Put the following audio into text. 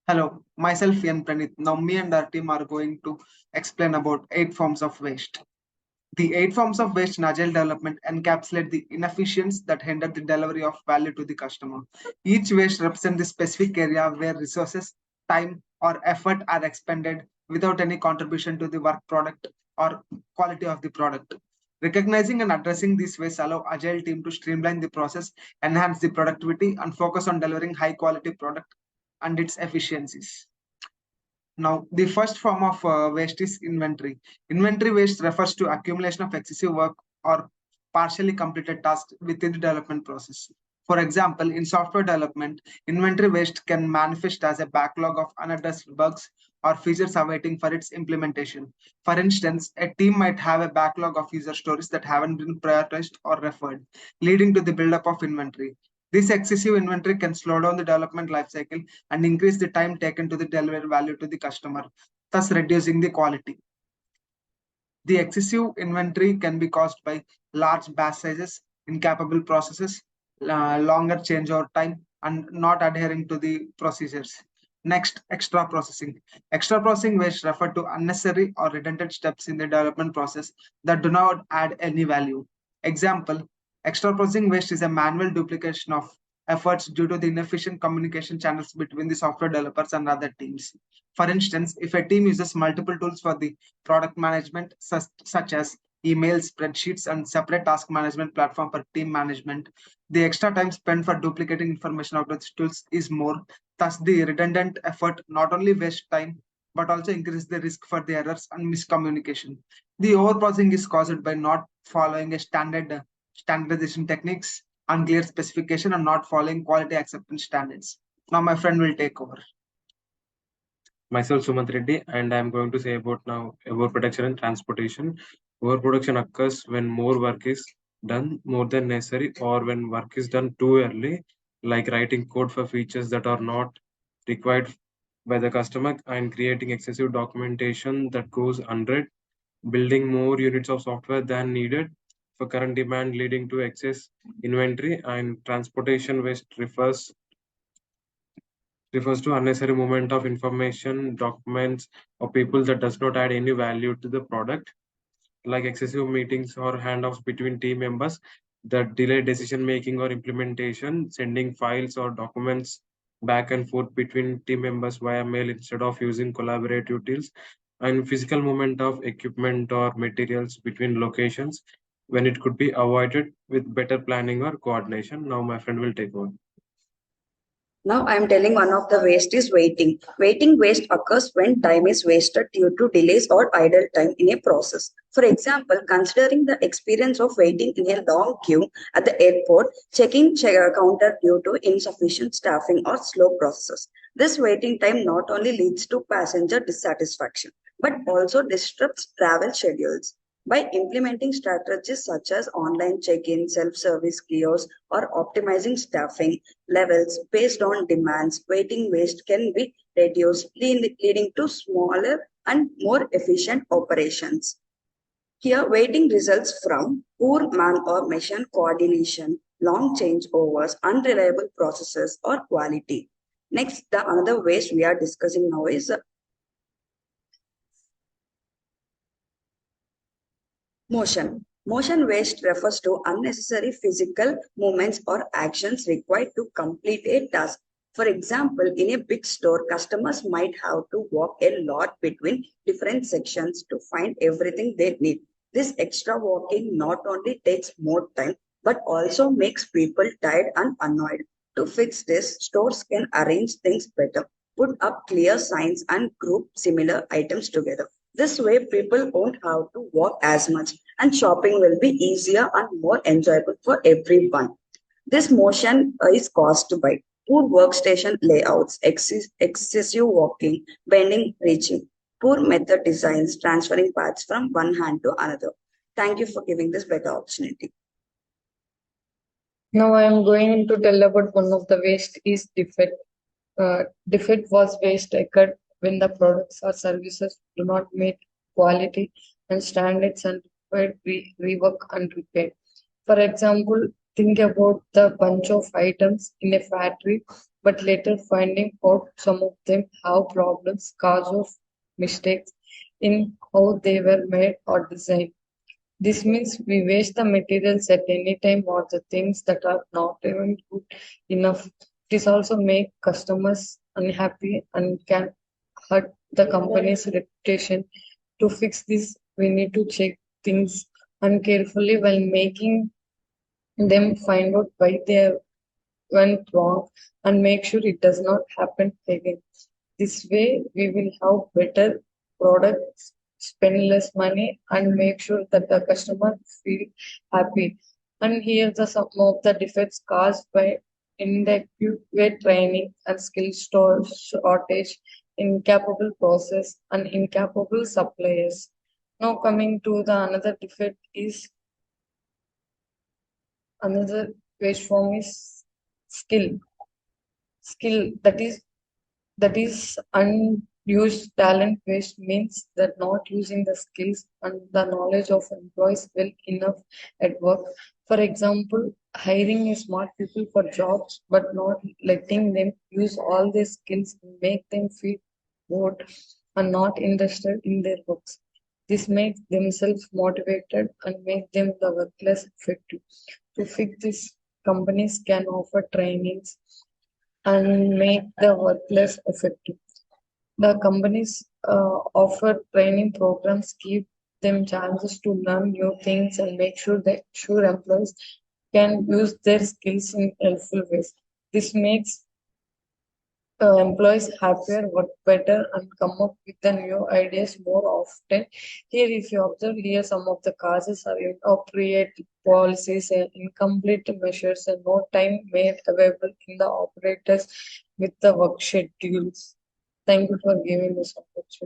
Hello, myself Ian Pranit. Now me and our team are going to explain about 8 forms of waste. The 8 forms of waste in agile development encapsulate the inefficiencies that hinder the delivery of value to the customer. Each waste represents the specific area where resources, time, or effort are expended without any contribution to the work product or quality of the product. Recognizing and addressing these wastes allow agile team to streamline the process, enhance the productivity, and focus on delivering high quality product and its efficiencies. Now, the first form of waste is inventory. Inventory waste refers to accumulation of excessive work or partially completed tasks within the development process. For example, in software development, inventory waste can manifest as a backlog of unaddressed bugs or features awaiting for its implementation. For instance, a team might have a backlog of user stories that haven't been prioritized or referred, leading to the buildup of inventory. This excessive inventory can slow down the development lifecycle and increase the time taken to the deliver value to the customer, thus reducing the quality. The excessive inventory can be caused by large batch sizes, incapable processes, longer changeover time, and not adhering to the procedures. Next, extra processing. Extra processing waste refer to unnecessary or redundant steps in the development process that do not add any value. Example, extra processing waste is a manual duplication of efforts due to the inefficient communication channels between the software developers and other teams. For instance, if a team uses multiple tools for the product management, such as email, spreadsheets, and separate task management platform for team management, the extra time spent for duplicating information out of these tools is more. Thus, the redundant effort not only wastes time, but also increase the risk for the errors and miscommunication. The overprocessing is caused by not following a standardization techniques, unclear specification, and not following quality acceptance standards. Now, my friend will take over. Myself Sumant Reddy, and I'm going to say about now overproduction and transportation. Overproduction occurs when more work is done more than necessary, or when work is done too early, like writing code for features that are not required by the customer and creating excessive documentation that goes unread, building more units of software than needed for current demand, leading to excess inventory. And transportation waste refers to unnecessary movement of information, documents, or people that does not add any value to the product, like excessive meetings or handoffs between team members that delay decision making or implementation, sending files or documents back and forth between team members via mail instead of using collaborative tools, and physical movement of equipment or materials between locations when it could be avoided with better planning or coordination. Now my friend will take over. Now I am telling one of the waste is waiting. Waiting waste occurs when time is wasted due to delays or idle time in a process. For example, considering the experience of waiting in a long queue at the airport, checking counter due to insufficient staffing or slow processes. This waiting time not only leads to passenger dissatisfaction, but also disrupts travel schedules. By implementing strategies such as online check-in, self-service kiosks, or optimizing staffing levels based on demands, waiting waste can be reduced, leading to smaller and more efficient operations. Here, waiting results from poor man or machine coordination, long changeovers, unreliable processes, or quality. Next, the another waste we are discussing now is motion. Motion waste refers to unnecessary physical movements or actions required to complete a task. For example, in a big store, customers might have to walk a lot between different sections to find everything they need. This extra walking not only takes more time, but also makes people tired and annoyed. To fix this, stores can arrange things better, put up clear signs, and group similar items together. This way, people won't have to walk as much, and shopping will be easier and more enjoyable for everyone. This motion is caused by poor workstation layouts, excessive walking, bending, reaching, poor method designs, transferring parts from one hand to another. Thank you for giving this better opportunity. Now I am going to tell about one of the waste is defect. Defect was waste occurred when the products or services do not meet quality and standards and require rework and repair. For example, think about the bunch of items in a factory but later finding out some of them have problems cause of mistakes in how they were made or designed. This means we waste the materials at any time or the things that are not even good enough. This also make customers unhappy and can hurt the company's reputation. To fix this, we need to check things carefully while making them find out why they went wrong and make sure it does not happen again. This way, we will have better products, spend less money, and make sure that the customer feel happy. And here the some of the defects caused by inadequate training and skill store shortage, incapable process, and incapable suppliers. Now coming to the another defect is another waste form is skill. Skill that is unused talent waste means that not using the skills and the knowledge of employees well enough at work. For example, hiring a smart people for jobs but not letting them use all their skills make them feel bored and not interested in their works. This makes themselves motivated and make them the work less effective. To fix this, companies can offer trainings and make the work less effective. The companies offer training programs, give them chances to learn new things, and make sure employees can use their skills in helpful ways. This makes employees happier, work better, and come up with the new ideas more often. Here, if you observe here, some of the causes are inappropriate policies and incomplete measures, and no time made available in the operators with the work schedules. Thank you for giving this opportunity.